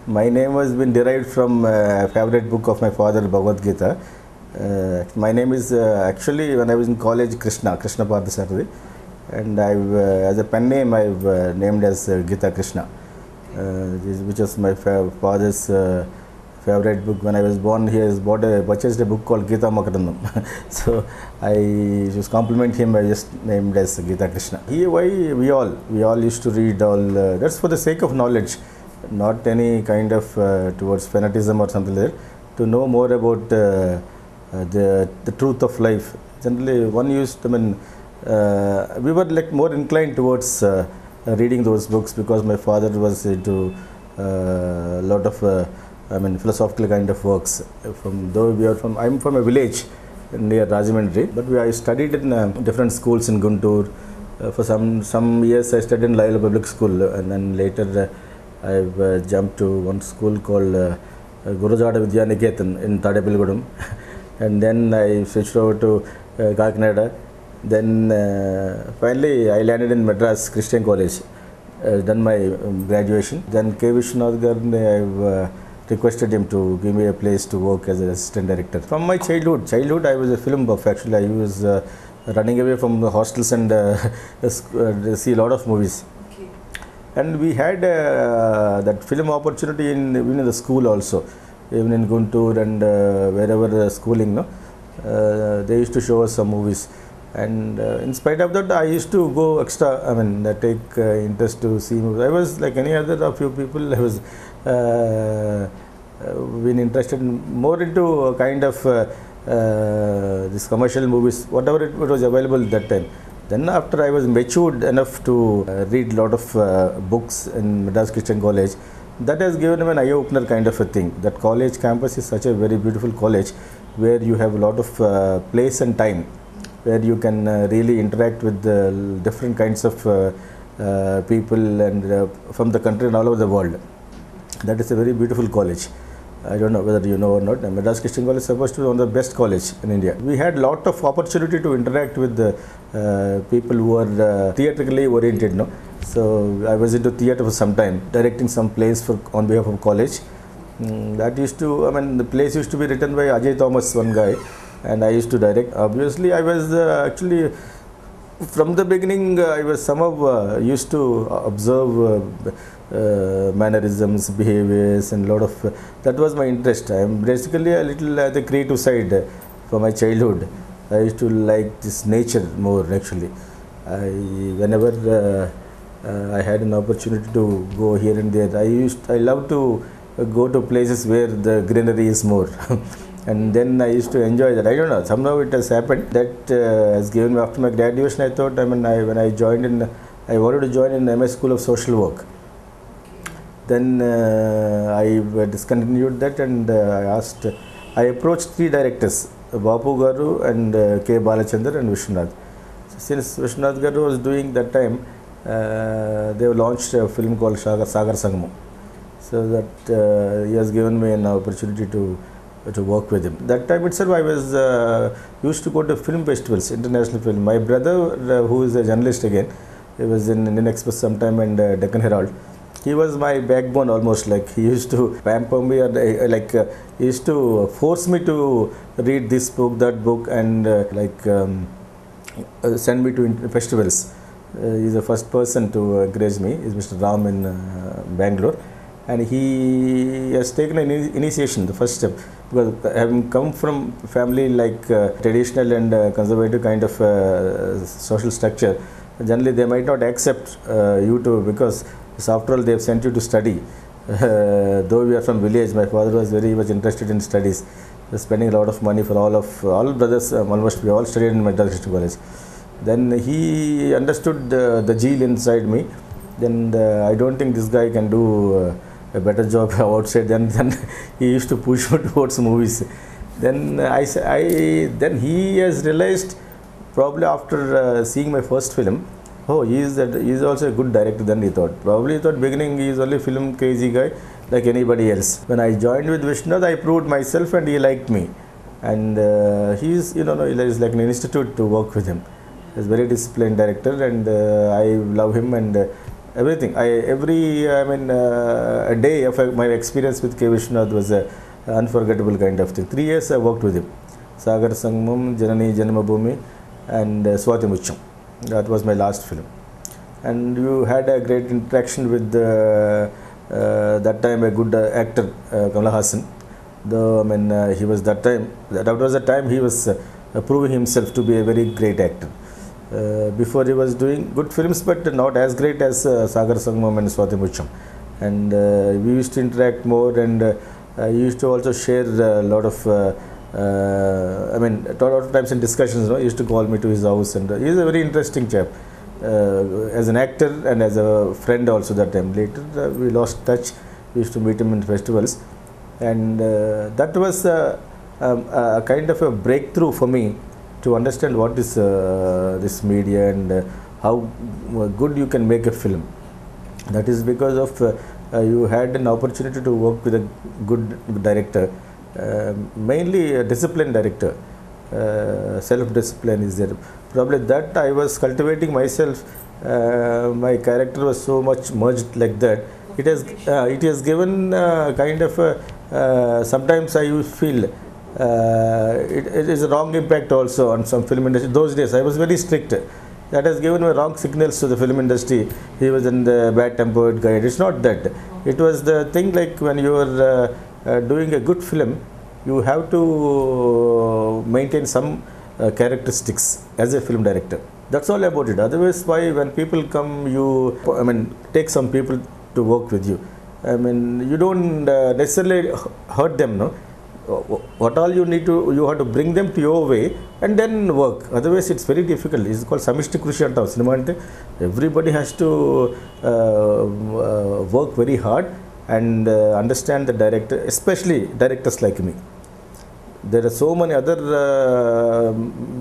My name has been derived from a favorite book of my father, Bhagavad Gita. My name is actually, when I was in college, Krishna Parthasarathi, and I've as a pen name I've named as Geetha Krishna, which was my father's favorite book. When I was born, he has purchased a book called Geetha Makarandam. So I just compliment him. I just named as Geetha Krishna. We all used to read all. That's for the sake of knowledge, not any kind of towards fanaticism or something like that. To know more about the truth of life. Generally, one used. We were like more inclined towards reading those books because my father was into a lot of philosophical kind of works. I'm from a village near Rajahmundry, but I studied in different schools in Guntur. For some years I studied in Loyola Public School, and then later I've jumped to one school called Gurujada Vidyaniketan in Tadepilgudam, and then I switched over to Kakinada. Then finally I landed in Madras Christian College, done my graduation. Then K. Vishwanath I've requested him to give me a place to work as an assistant director. From my childhood I was a film buff. Actually, I was running away from the hostels and see a lot of movies. Okay. And we had that film opportunity even in the school also, even in Guntur and wherever schooling. They used to show us some movies. And in spite of that, I used to go extra, take interest to see movies. I was like any other a few people, I was been interested more into a kind of this commercial movies, whatever it was available at that time. Then after I was matured enough to read a lot of books in Madras Christian College, that has given me an eye-opener kind of a thing. That college campus is such a very beautiful college where you have a lot of place and time, where you can really interact with different kinds of people and from the country and all over the world. That is a very beautiful college. I don't know whether you know or not. Madras Christian College is supposed to be one of the best colleges in India. We had a lot of opportunity to interact with people who are theatrically oriented. No? So I was into theatre for some time, directing some plays on behalf of college. That used to, the plays used to be written by Ajay Thomas, one guy, and I used to direct. Obviously, I was actually, from the beginning, I was somehow used to observe mannerisms, behaviors, and a lot of, that was my interest. I am basically a little at the creative side from my childhood. I used to like this nature more actually. Whenever I had an opportunity to go here and there, I love to go to places where the greenery is more. And then I used to enjoy that. I don't know, somehow it has happened. That has given me, after my graduation, I thought, when I joined in, I wanted to join in MS School of Social Work. Then I discontinued that, and I approached 3 directors, Bapu Garu and K. Balachandar and Vishwanath. So since Vishwanath Garu was doing that time, they launched a film called Sagar Sangamo. So that he has given me an opportunity to work with him. That time itself, I was used to go to film festivals, international film. My brother, who is a journalist again, he was in Indian Express sometime and Deccan Herald. He was my backbone almost. Like, he used to pamper me, or he used to force me to read this book, that book, and send me to festivals. He's the first person to encourage me. Is Mr. Ram in Bangalore. And he has taken an initiation, the first step, because having come from family like traditional and conservative kind of social structure, generally they might not accept you to, because after all they have sent you to study. Though we are from village, my father was very much interested in studies, spending a lot of money for all brothers. Almost we all studied in Madras Christian College. Then he understood the zeal inside me. Then I don't think this guy can do a better job outside. Then he used to push me towards movies. Then then he has realized, probably after seeing my first film, oh, he is also a good director. Then he thought, probably he thought beginning he is only film crazy guy like anybody else. When I joined with Vishwanath, I proved myself and he liked me. And he is like an institute to work with him. He's a very disciplined director, and I love him, and everything. A day of my experience with K. Vishwanath was a unforgettable kind of thing. 3 years I worked with him. Sagar Sangamam, Janani Janamabhumi, and Wtih Mucham. That was my last film. And you had a great interaction with that time a good actor, Kamala Hassan. Though he was that was the time he was proving himself to be a very great actor. Before he was doing good films, but not as great as Sagar Sangamam and Wtih Mucham. And we used to interact more, and he used to also share a lot of a lot of times in discussions, he used to call me to his house, and he is a very interesting chap. As an actor and as a friend also that time. Later we lost touch. We used to meet him in festivals, and that was a kind of a breakthrough for me to understand what is this media and how good you can make a film. That is because of you had an opportunity to work with a good director, mainly a disciplined director. Self-discipline is there. Probably that I was cultivating myself. My character was so much merged like that. It has given kind of sometimes I feel it is a wrong impact also on some film industry. Those days I was very strict. That has given me wrong signals to the film industry. He was in the bad-tempered guy. It's not that. It was the thing like when you are doing a good film, you have to maintain some characteristics as a film director. That's all about it. Otherwise, why when people come, you take some people to work with you. You don't necessarily hurt them, no. What all you have to bring them to your way and then work. Otherwise, it's very difficult. It's called Samishti Krushi antam. Cinema ante everybody has to work very hard and understand the director, especially directors like me. There are so many other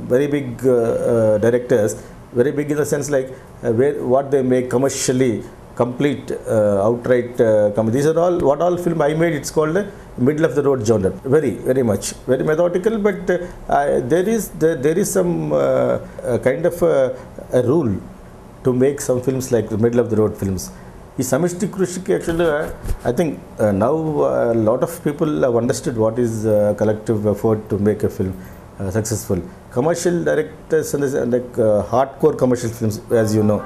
very big directors, very big in the sense like what they make commercially, complete, outright. These are all what all film I made. It's called a middle of the road genre. Very much, very methodical. But there is some kind of a rule to make some films like the middle of the road films. This Samishti Krushi actually, I think now a lot of people have understood what is collective effort to make a film successful. Commercial directors and like hardcore commercial films, as you know.